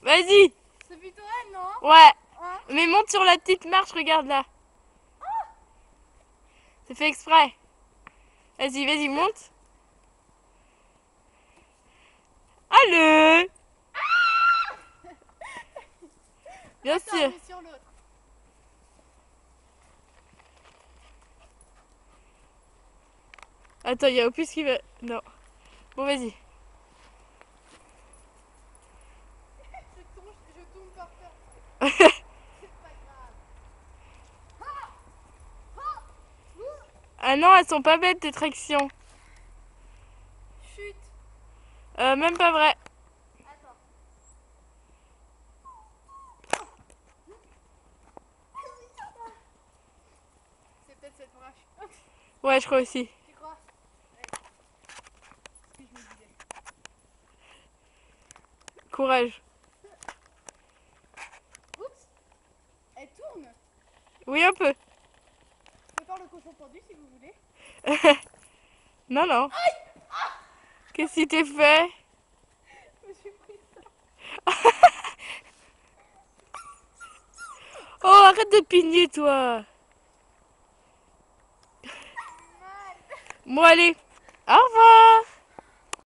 Vas-y. C'est plutôt elle, non? Ouais. Hein? Mais monte sur la petite marche, regarde là. C'est fait exprès. Vas-y, vas-y, monte. Allez. Bien Attends, sûr. je vais sur l'autre. Attends, il y a Opus qui va... Non. Bon, vas-y. Je tombe par terre. C'est pas grave. Ah non, elles sont pas bêtes tes tractions. Chut. Même pas vrai. Attends. C'est peut-être cette marche. Ouais, je crois aussi. Tu crois? Ouais. Ce que je me disais. Courage. Oups. Elle tourne. Oui, un peu. Je peux faire le cochon pendu si vous voulez. Non, non. Qu'est-ce que t'es fait? Je me suis pris ça. Oh, arrête de pigner, toi. Mal. Bon, allez. Au revoir.